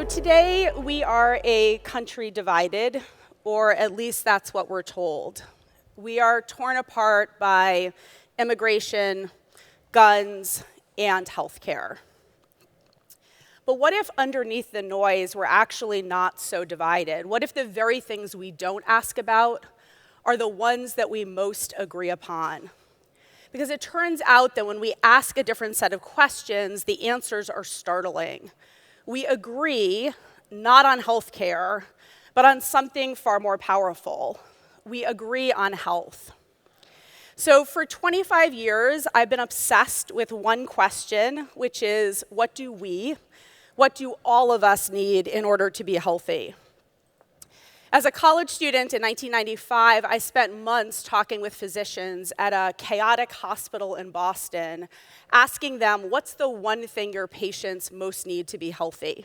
Today we are a country divided, or at least that's what we're told. We are torn apart by immigration, guns, and healthcare. But what if underneath the noise we're actually not so divided? What if the very things we don't ask about are the ones that we most agree upon? Because it turns out that when we ask a different set of questions, the answers are startling. We agree, not on healthcare, but on something far more powerful. We agree on health. So for 25 years, I've been obsessed with one question, which is, what do all of us need in order to be healthy? As a college student in 1995, I spent months talking with physicians at a chaotic hospital in Boston, asking them, what's the one thing your patients most need to be healthy?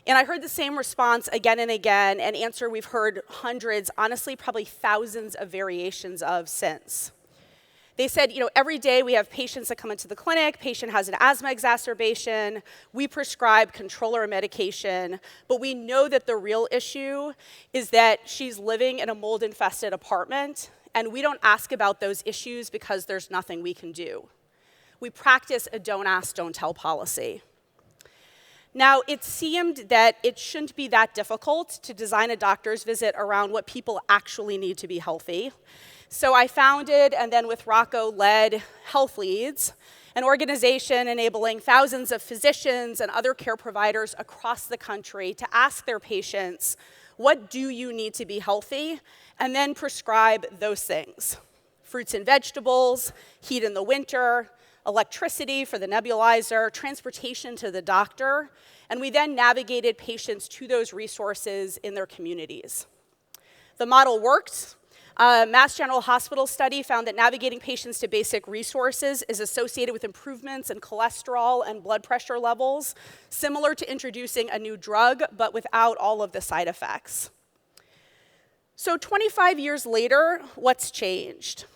And I heard the same response again and again, an answer we've heard hundreds, honestly, probably thousands of variations of since. They said, every day we have patients that come into the clinic, patient has an asthma exacerbation, we prescribe controller medication, but we know that the real issue is that she's living in a mold-infested apartment, and we don't ask about those issues because there's nothing we can do. We practice a don't ask, don't tell policy. Now, it seemed that it shouldn't be that difficult to design a doctor's visit around what people actually need to be healthy. So I founded, and then with Rocco led, Health Leads, an organization enabling thousands of physicians and other care providers across the country to ask their patients, what do you need to be healthy? And then prescribe those things. Fruits and vegetables, heat in the winter, electricity for the nebulizer, transportation to the doctor, and we then navigated patients to those resources in their communities. The model worked. A Mass General Hospital study found that navigating patients to basic resources is associated with improvements in cholesterol and blood pressure levels, similar to introducing a new drug, but without all of the side effects. So 25 years later, what's changed?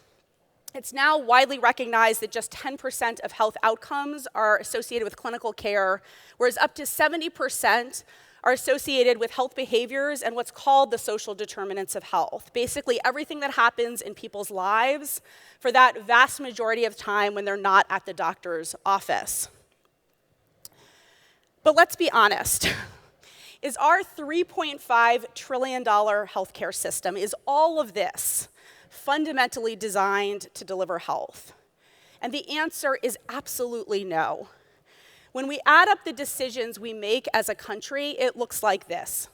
It's now widely recognized that just 10% of health outcomes are associated with clinical care, whereas up to 70% are associated with health behaviors and what's called the social determinants of health. Basically, everything that happens in people's lives for that vast majority of time when they're not at the doctor's office. But let's be honest. Is our $3.5 trillion healthcare system, is all of this fundamentally designed to deliver health? And the answer is absolutely no. When we add up the decisions we make as a country, it looks like this.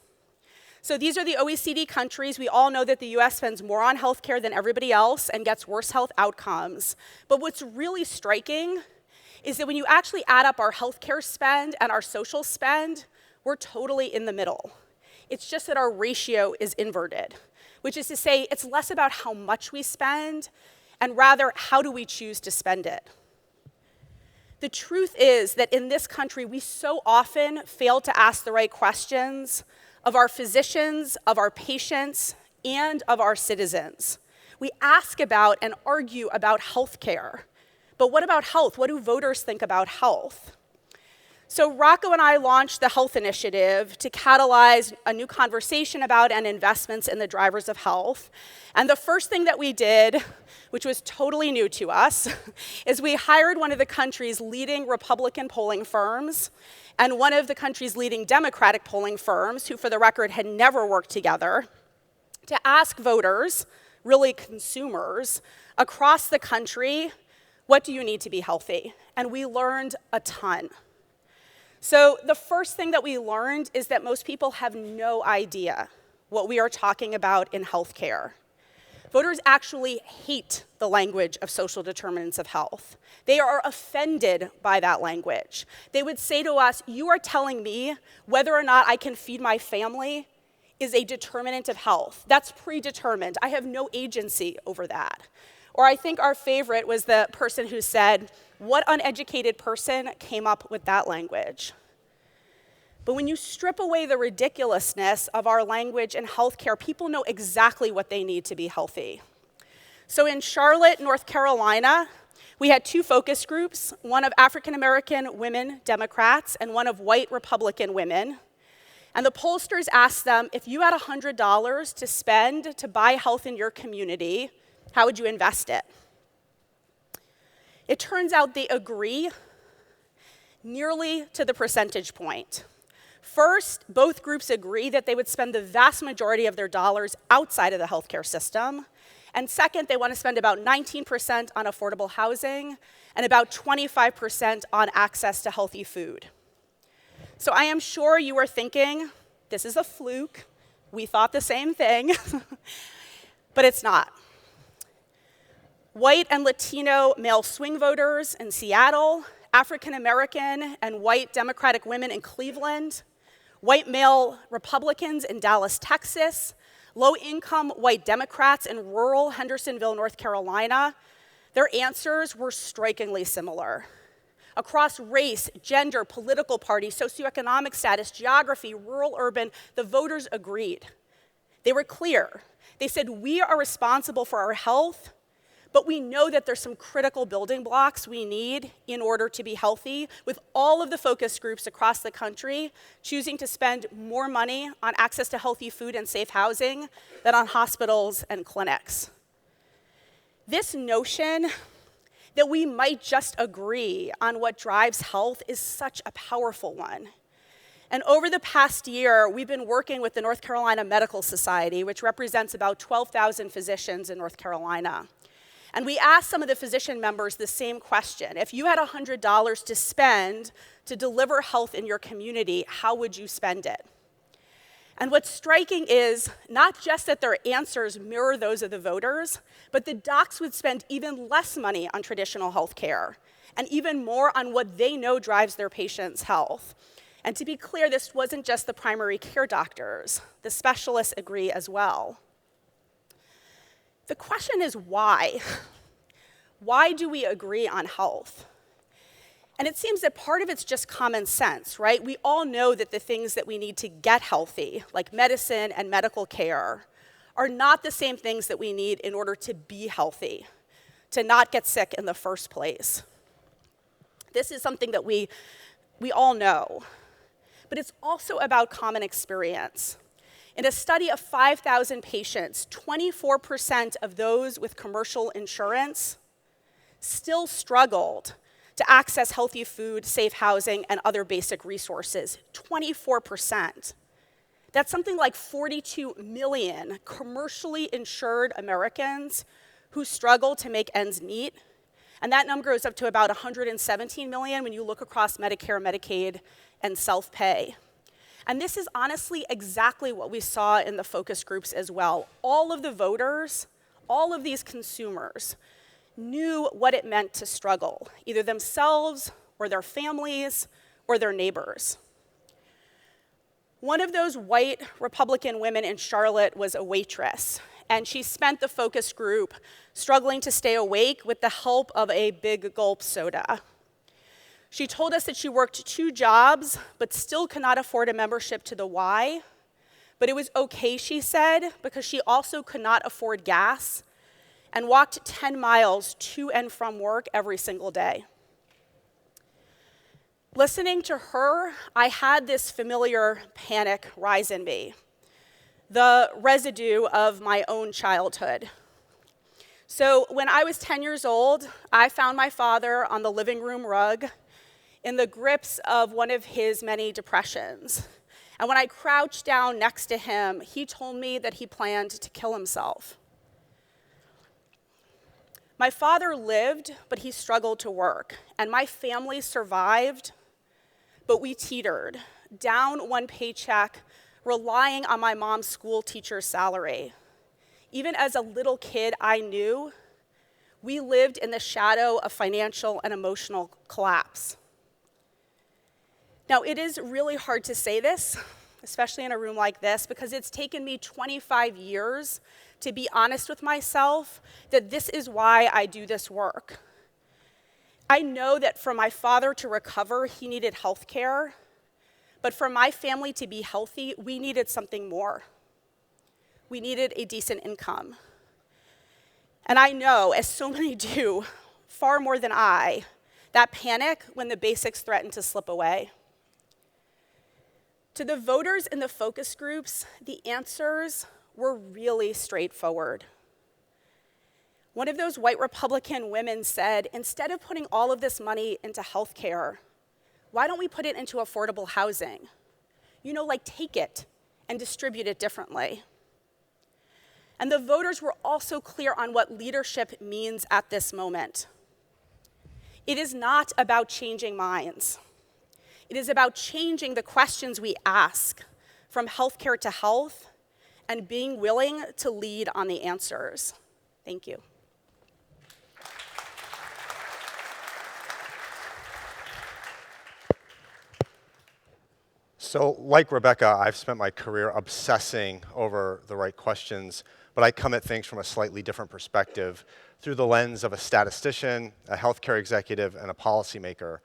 So these are the OECD countries. We all know that the US spends more on healthcare than everybody else and gets worse health outcomes. But what's really striking is that when you actually add up our healthcare spend and our social spend, we're totally in the middle. It's just that our ratio is inverted, which is to say it's less about how much we spend and rather how do we choose to spend it. The truth is that in this country, we so often fail to ask the right questions of our physicians, of our patients, and of our citizens. We ask about and argue about healthcare. But what about health? What do voters think about health? So Rocco and I launched the Health Initiative to catalyze a new conversation about and investments in the drivers of health. And the first thing that we did, which was totally new to us, is we hired one of the country's leading Republican polling firms and one of the country's leading Democratic polling firms, who for the record had never worked together, to ask voters, really consumers, across the country, what do you need to be healthy? And we learned a ton. So the first thing that we learned is that most people have no idea what we are talking about in healthcare. Voters actually hate the language of social determinants of health. They are offended by that language. They would say to us, you are telling me whether or not I can feed my family is a determinant of health. That's predetermined. I have no agency over that. Or I think our favorite was the person who said, what uneducated person came up with that language? But when you strip away the ridiculousness of our language in healthcare, people know exactly what they need to be healthy. So in Charlotte, North Carolina, we had two focus groups, one of African American women Democrats and one of white Republican women. And the pollsters asked them, if you had $100 to spend to buy health in your community, how would you invest it? It turns out they agree nearly to the percentage point. First, both groups agree that they would spend the vast majority of their dollars outside of the healthcare system. And second, they want to spend about 19% on affordable housing and about 25% on access to healthy food. So I am sure you are thinking, this is a fluke. We thought the same thing, but it's not. White and Latino male swing voters in Seattle, African American and white Democratic women in Cleveland, white male Republicans in Dallas, Texas, low-income white Democrats in rural Hendersonville, North Carolina, their answers were strikingly similar. Across race, gender, political party, socioeconomic status, geography, rural, urban, the voters agreed. They were clear. They said, we are responsible for our health, but we know that there's some critical building blocks we need in order to be healthy, with all of the focus groups across the country choosing to spend more money on access to healthy food and safe housing than on hospitals and clinics. This notion that we might just agree on what drives health is such a powerful one. And over the past year, we've been working with the North Carolina Medical Society, which represents about 12,000 physicians in North Carolina. And we asked some of the physician members the same question. If you had $100 to spend to deliver health in your community, how would you spend it? And what's striking is not just that their answers mirror those of the voters, but the docs would spend even less money on traditional health care and even more on what they know drives their patients' health. And to be clear, this wasn't just the primary care doctors. The specialists agree as well. The question is why? Why do we agree on health? And it seems that part of it's just common sense, right? We all know that the things that we need to get healthy, like medicine and medical care, are not the same things that we need in order to be healthy, to not get sick in the first place. This is something that we all know. But it's also about common experience. In a study of 5,000 patients, 24% of those with commercial insurance still struggled to access healthy food, safe housing, and other basic resources. 24%. That's something like 42 million commercially insured Americans who struggle to make ends meet. And that number goes up to about 117 million when you look across Medicare, Medicaid, and self-pay. And this is honestly exactly what we saw in the focus groups as well. All of the voters, all of these consumers, knew what it meant to struggle, either themselves or their families or their neighbors. One of those white Republican women in Charlotte was a waitress, and she spent the focus group struggling to stay awake with the help of a big gulp soda. She told us that she worked 2 jobs, but still could not afford a membership to the Y. But it was okay, she said, because she also could not afford gas and walked 10 miles to and from work every single day. Listening to her, I had this familiar panic rise in me, the residue of my own childhood. So when I was 10 years old, I found my father on the living room rug in the grips of one of his many depressions. And when I crouched down next to him, he told me that he planned to kill himself. My father lived, but he struggled to work. And my family survived, but we teetered, down one paycheck, relying on my mom's school teacher's salary. Even as a little kid, I knew we lived in the shadow of financial and emotional collapse. Now, it is really hard to say this, especially in a room like this, because it's taken me 25 years to be honest with myself that this is why I do this work. I know that for my father to recover, he needed health care, but for my family to be healthy, we needed something more. We needed a decent income. And I know, as so many do, far more than I, that panic when the basics threaten to slip away. To the voters in the focus groups, the answers were really straightforward. One of those white Republican women said, instead of putting all of this money into healthcare, why don't we put it into affordable housing? You know, like take it and distribute it differently. And the voters were also clear on what leadership means at this moment. It is not about changing minds. It is about changing the questions we ask from healthcare to health and being willing to lead on the answers. Thank you. So, like Rebecca, I've spent my career obsessing over the right questions, but I come at things from a slightly different perspective through the lens of a statistician, a healthcare executive, and a policymaker.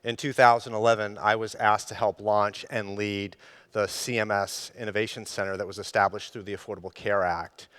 In 2011, I was asked to help launch and lead the CMS Innovation Center that was established through the Affordable Care Act.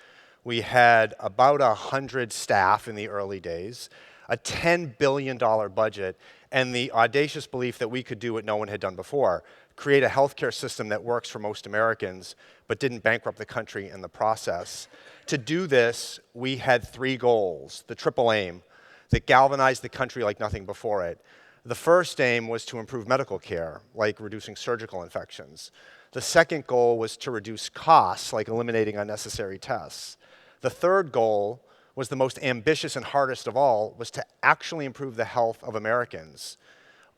We had about 100 staff in the early days, a $10 billion budget, and the audacious belief that we could do what no one had done before, create a healthcare system that works for most Americans, but didn't bankrupt the country in the process. To do this, we had 3 goals, the triple aim, that galvanized the country like nothing before it. The first aim was to improve medical care, like reducing surgical infections. The second goal was to reduce costs, like eliminating unnecessary tests. The third goal was the most ambitious and hardest of all, was to actually improve the health of Americans.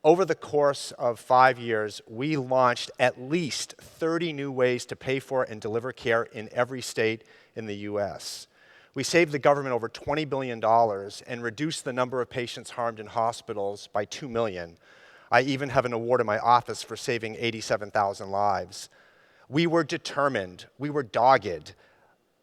Over the course of 5 years, we launched at least 30 new ways to pay for and deliver care in every state in the US. We saved the government over $20 billion and reduced the number of patients harmed in hospitals by 2 million. I even have an award in my office for saving 87,000 lives. We were determined, we were dogged,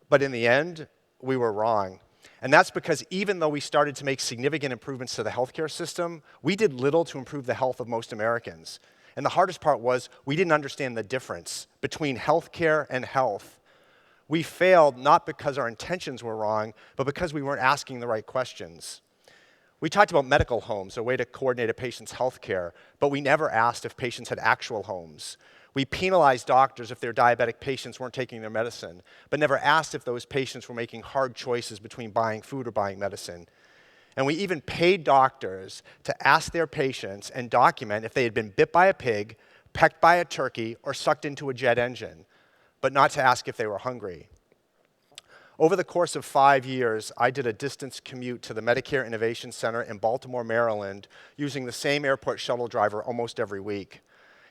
but in the end, we were wrong. And that's because even though we started to make significant improvements to the healthcare system, we did little to improve the health of most Americans. And the hardest part was we didn't understand the difference between healthcare and health. We failed not because our intentions were wrong, but because we weren't asking the right questions. We talked about medical homes, a way to coordinate a patient's healthcare, but we never asked if patients had actual homes. We penalized doctors if their diabetic patients weren't taking their medicine, but never asked if those patients were making hard choices between buying food or buying medicine. And we even paid doctors to ask their patients and document if they had been bit by a pig, pecked by a turkey, or sucked into a jet engine, but not to ask if they were hungry. Over the course of 5 years, I did a distance commute to the Medicare Innovation Center in Baltimore, Maryland, using the same airport shuttle driver almost every week.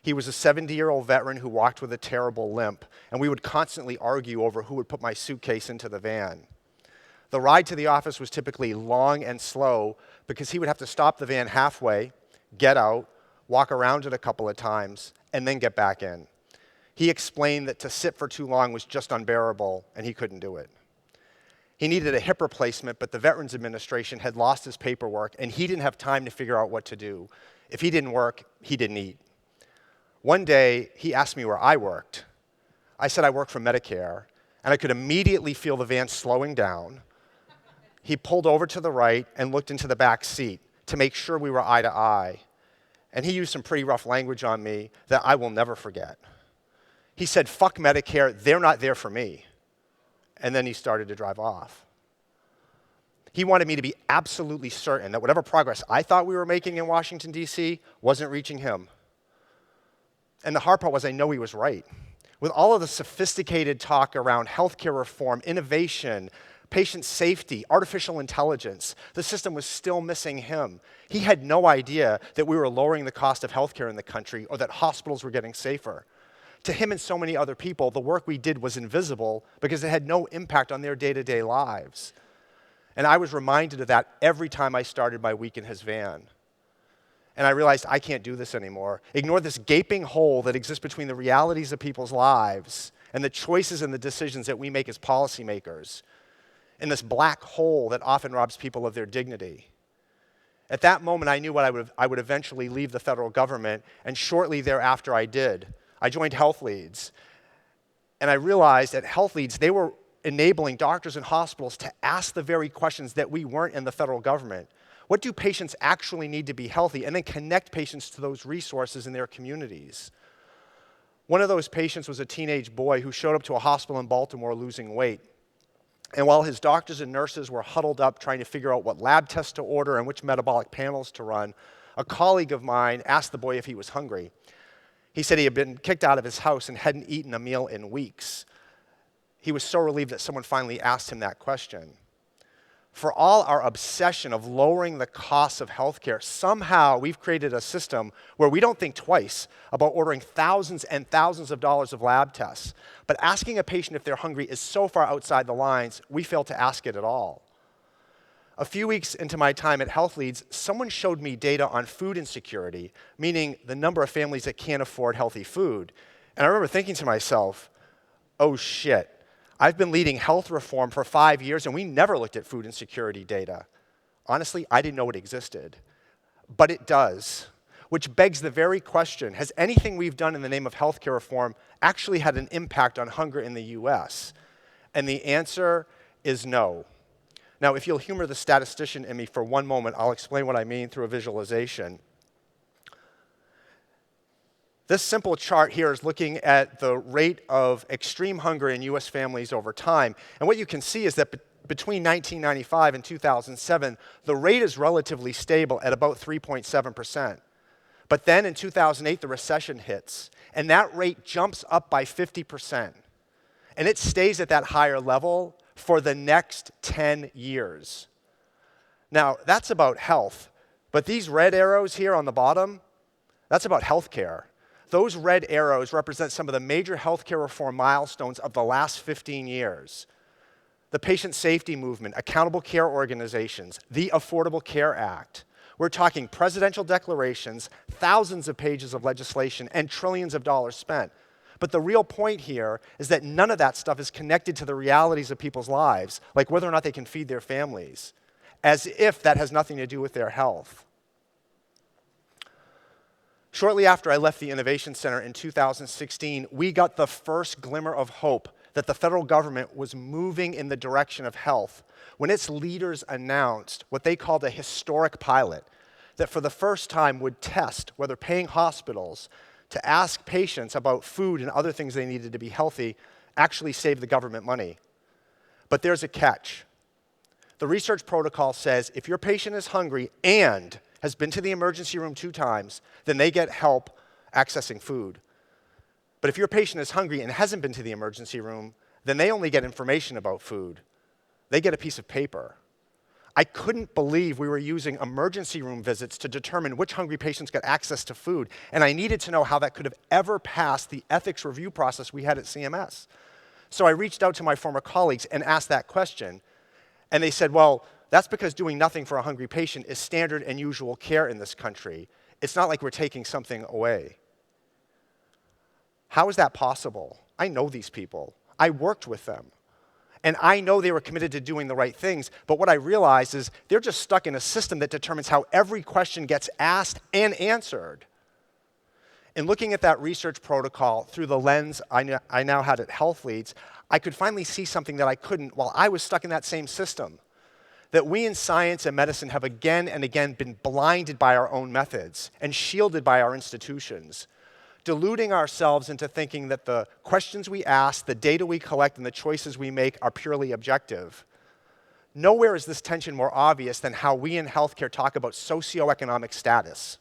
He was a 70-year-old veteran who walked with a terrible limp, and we would constantly argue over who would put my suitcase into the van. The ride to the office was typically long and slow because he would have to stop the van halfway, get out, walk around it a couple of times, and then get back in. He explained that to sit for too long was just unbearable, and he couldn't do it. He needed a hip replacement, but the Veterans Administration had lost his paperwork, and he didn't have time to figure out what to do. If he didn't work, he didn't eat. One day, he asked me where I worked. I said I work for Medicare, and I could immediately feel the van slowing down. He pulled over to the right and looked into the back seat to make sure we were eye to eye. And he used some pretty rough language on me that I will never forget. He said, "Fuck Medicare, they're not there for me." And then he started to drive off. He wanted me to be absolutely certain that whatever progress I thought we were making in Washington, D.C. wasn't reaching him. And the hard part was I know he was right. With all of the sophisticated talk around healthcare reform, innovation, patient safety, artificial intelligence, the system was still missing him. He had no idea that we were lowering the cost of healthcare in the country or that hospitals were getting safer. To him and so many other people, the work we did was invisible because it had no impact on their day-to-day lives. And I was reminded of that every time I started my week in his van. And I realized I can't do this anymore. Ignore this gaping hole that exists between the realities of people's lives and the choices and the decisions that we make as policymakers, and this black hole that often robs people of their dignity. At that moment, I knew I would eventually leave the federal government, and shortly thereafter I did. I joined Health Leads, and I realized at Health Leads, they were enabling doctors and hospitals to ask the very questions that we weren't in the federal government. What do patients actually need to be healthy? And then connect patients to those resources in their communities. One of those patients was a teenage boy who showed up to a hospital in Baltimore losing weight. And while his doctors and nurses were huddled up trying to figure out what lab tests to order and which metabolic panels to run, a colleague of mine asked the boy if he was hungry. He said he had been kicked out of his house and hadn't eaten a meal in weeks. He was so relieved that someone finally asked him that question. For all our obsession of lowering the costs of healthcare, somehow we've created a system where we don't think twice about ordering thousands and thousands of dollars of lab tests. But asking a patient if they're hungry is so far outside the lines, we fail to ask it at all. A few weeks into my time at Health Leads, someone showed me data on food insecurity, meaning the number of families that can't afford healthy food. And I remember thinking to myself, oh shit. I've been leading health reform for 5 years, and we never looked at food insecurity data. Honestly, I didn't know it existed. But it does, which begs the very question, has anything we've done in the name of healthcare reform actually had an impact on hunger in the US? And the answer is no. Now, if you'll humor the statistician in me for one moment, I'll explain what I mean through a visualization. This simple chart here is looking at the rate of extreme hunger in US families over time. And what you can see is that between 1995 and 2007, the rate is relatively stable at about 3.7%. But then in 2008, the recession hits, and that rate jumps up by 50%. And it stays at that higher level for the next 10 years. Now, that's about health. But these red arrows here on the bottom, that's about healthcare. Those red arrows represent some of the major healthcare reform milestones of the last 15 years. The patient safety movement, accountable care organizations, the Affordable Care Act. We're talking presidential declarations, thousands of pages of legislation, and trillions of dollars spent. But the real point here is that none of that stuff is connected to the realities of people's lives, like whether or not they can feed their families, as if that has nothing to do with their health. Shortly after I left the Innovation Center in 2016, we got the first glimmer of hope that the federal government was moving in the direction of health when its leaders announced what they called a historic pilot that for the first time would test whether paying hospitals to ask patients about food and other things they needed to be healthy actually saved the government money. But there's a catch. The research protocol says if your patient is hungry and has been to the emergency room 2 times, then they get help accessing food. But if your patient is hungry and hasn't been to the emergency room, then they only get information about food. They get a piece of paper. I couldn't believe we were using emergency room visits to determine which hungry patients got access to food, and I needed to know how that could have ever passed the ethics review process we had at CMS. So I reached out to my former colleagues and asked that question, and they said, well, that's because doing nothing for a hungry patient is standard and usual care in this country. It's not like we're taking something away. How is that possible? I know these people. I worked with them. And I know they were committed to doing the right things, but what I realize is they're just stuck in a system that determines how every question gets asked and answered. In looking at that research protocol through the lens I now had at Health Leads, I could finally see something that I couldn't while I was stuck in that same system. That we in science and medicine have again and again been blinded by our own methods and shielded by our institutions, deluding ourselves into thinking that the questions we ask, the data we collect, and the choices we make are purely objective. Nowhere is this tension more obvious than how we in healthcare talk about socioeconomic status.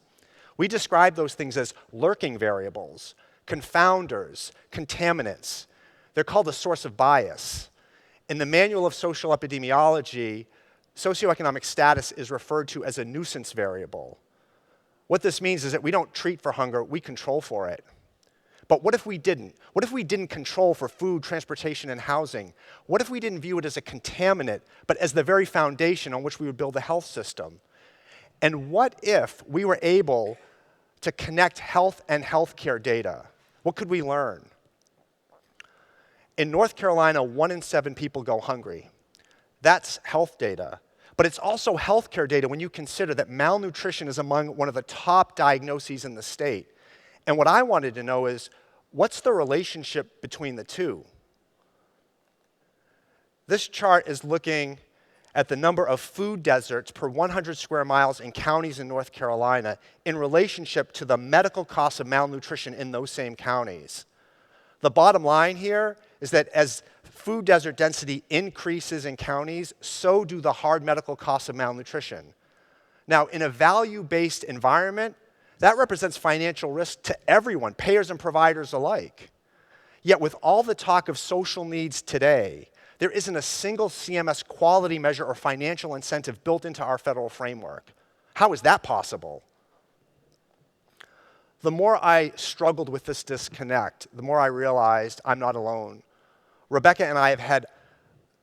We describe those things as lurking variables, confounders, contaminants. They're called a source of bias. In the Manual of Social Epidemiology, socioeconomic status is referred to as a nuisance variable. What this means is that we don't treat for hunger, we control for it. But what if we didn't? What if we didn't control for food, transportation, and housing? What if we didn't view it as a contaminant, but as the very foundation on which we would build a health system? And what if we were able to connect health and healthcare data? What could we learn? In North Carolina, 1 in 7 people go hungry. That's health data. But it's also healthcare data when you consider that malnutrition is among one of the top diagnoses in the state. And what I wanted to know is, what's the relationship between the two? This chart is looking at the number of food deserts per 100 square miles in counties in North Carolina in relationship to the medical costs of malnutrition in those same counties. The bottom line here is that as food desert density increases in counties, so do the hard medical costs of malnutrition. Now, in a value-based environment, that represents financial risk to everyone, payers and providers alike. Yet with all the talk of social needs today, there isn't a single CMS quality measure or financial incentive built into our federal framework. How is that possible? The more I struggled with this disconnect, the more I realized I'm not alone. Rebecca and I have had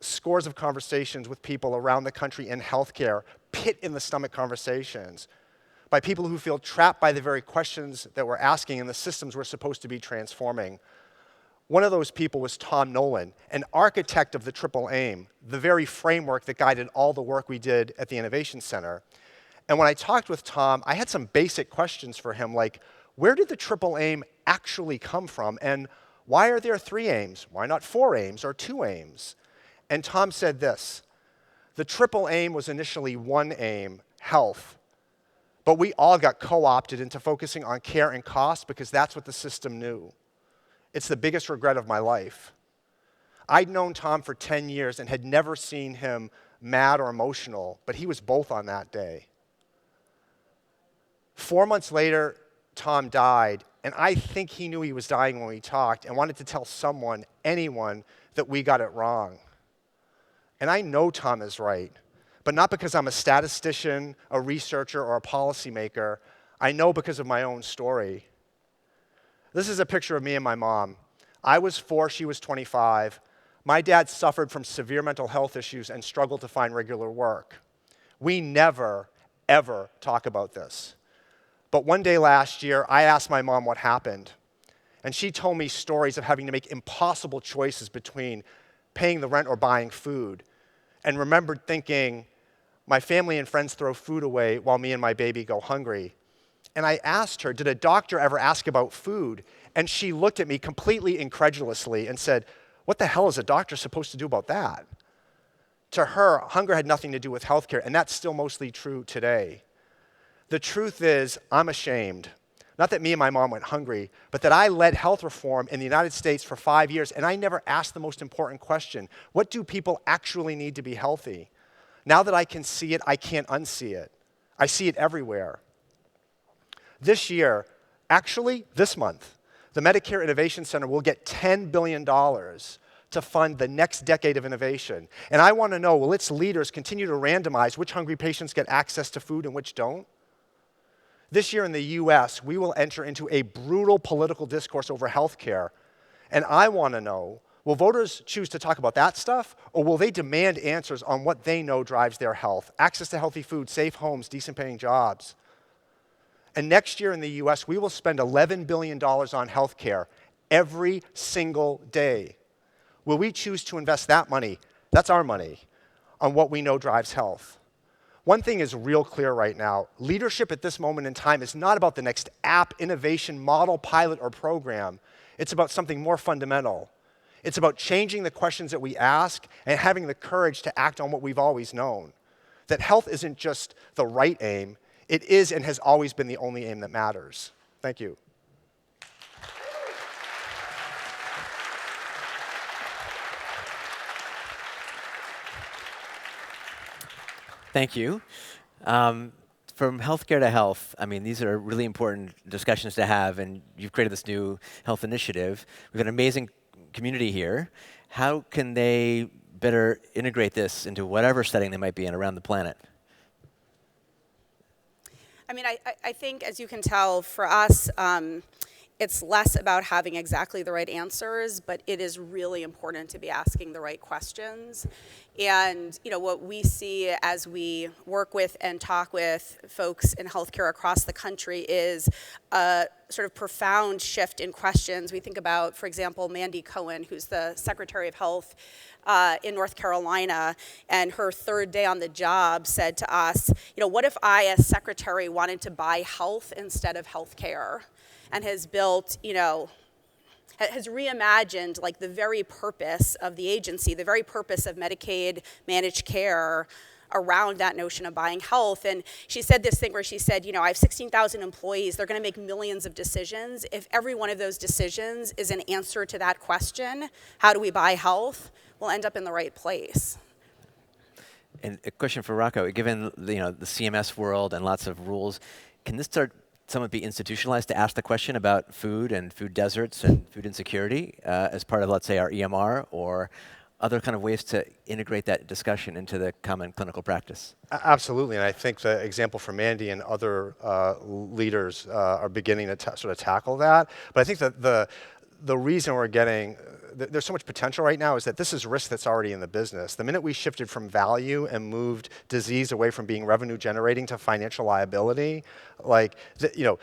scores of conversations with people around the country in healthcare, pit-in-the-stomach conversations, by people who feel trapped by the very questions that we're asking and the systems we're supposed to be transforming. One of those people was Tom Nolan, an architect of the Triple Aim, the very framework that guided all the work we did at the Innovation Center. And when I talked with Tom, I had some basic questions for him, like, where did the Triple Aim actually come from? And why are there 3 aims? Why not 4 aims or 2 aims? And Tom said this: the Triple Aim was initially 1 aim, health. But we all got co-opted into focusing on care and cost because that's what the system knew. It's the biggest regret of my life. I'd known Tom for 10 years and had never seen him mad or emotional, but he was both on that day. 4 months later, Tom died, and I think he knew he was dying when we talked and wanted to tell someone, anyone, that we got it wrong. And I know Tom is right, but not because I'm a statistician, a researcher, or a policymaker. I know because of my own story. This is a picture of me and my mom. I was 4, she was 25. My dad suffered from severe mental health issues and struggled to find regular work. We never, ever talk about this. But one day last year, I asked my mom what happened. And she told me stories of having to make impossible choices between paying the rent or buying food. And remembered thinking, my family and friends throw food away while me and my baby go hungry. And I asked her, did a doctor ever ask about food? And she looked at me completely incredulously and said, what the hell is a doctor supposed to do about that? To her, hunger had nothing to do with healthcare, and that's still mostly true today. The truth is, I'm ashamed. Not that me and my mom went hungry, but that I led health reform in the United States for 5 years, and I never asked the most important question: what do people actually need to be healthy? Now that I can see it, I can't unsee it. I see it everywhere. This year, actually this month, the Medicare Innovation Center will get $10 billion to fund the next decade of innovation. And I want to know, will its leaders continue to randomize which hungry patients get access to food and which don't? This year in the US, we will enter into a brutal political discourse over healthcare. And I want to know, will voters choose to talk about that stuff, or will they demand answers on what they know drives their health? Access to healthy food, safe homes, decent paying jobs. And next year in the US, we will spend $11 billion on healthcare every single day. Will we choose to invest that money, that's our money, on what we know drives health? One thing is real clear right now. Leadership at this moment in time is not about the next app, innovation, model, pilot, or program. It's about something more fundamental. It's about changing the questions that we ask and having the courage to act on what we've always known. That health isn't just the right aim, it is and has always been the only aim that matters. Thank you. Thank you. From healthcare to health, I mean, these are really important discussions to have, and you've created this new health initiative. We've got an amazing community here. How can they better integrate this into whatever setting they might be in around the planet? I mean, I think, as you can tell, for us, it's less about having exactly the right answers, but it is really important to be asking the right questions. And what we see as we work with and talk with folks in healthcare across the country is a sort of profound shift in questions. We think about, for example, Mandy Cohen, who's the Secretary of Health in North Carolina, and her 3rd day on the job said to us, what if I, as secretary, wanted to buy health instead of healthcare? And has built, has reimagined like the very purpose of the agency, the very purpose of Medicaid managed care around that notion of buying health. And she said this thing where she said, I have 16,000 employees. They're going to make millions of decisions. If every one of those decisions is an answer to that question, how do we buy health, we'll end up in the right place. And a question for Rocco: given the CMS world and lots of rules, can this start somewhat be institutionalized to ask the question about food and food deserts and food insecurity as part of, let's say, our EMR, or other kind of ways to integrate that discussion into the common clinical practice? Absolutely, and I think the example from Mandy and other leaders are beginning to sort of tackle that. But I think that the reason we're getting there's so much potential right now is that this is risk that's already in the business. The minute we shifted from value and moved disease away from being revenue generating to financial liability,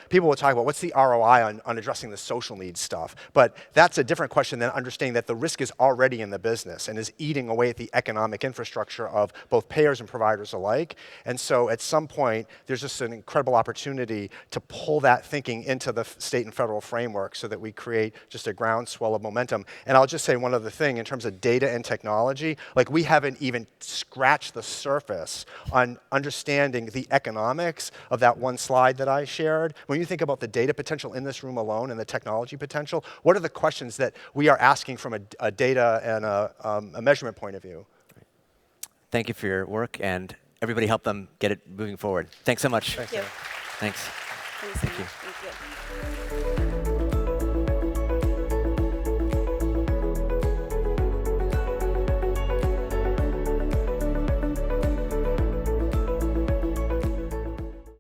people will talk about what's the ROI on addressing the social needs stuff, but that's a different question than understanding that the risk is already in the business and is eating away at the economic infrastructure of both payers and providers alike. And so at some point, there's just an incredible opportunity to pull that thinking into the state and federal framework so that we create just a groundswell of momentum. And I'll just say one other thing in terms of data and technology, we haven't even scratched the surface on understanding the economics of that one slide that I shared. When you think about the data potential in this room alone and the technology potential, what are the questions that we are asking from a data and a measurement point of view? Thank you for your work, and everybody help them get it moving forward. Thanks so much. Thanks. Thank you. Thanks. Thank you. Thank you.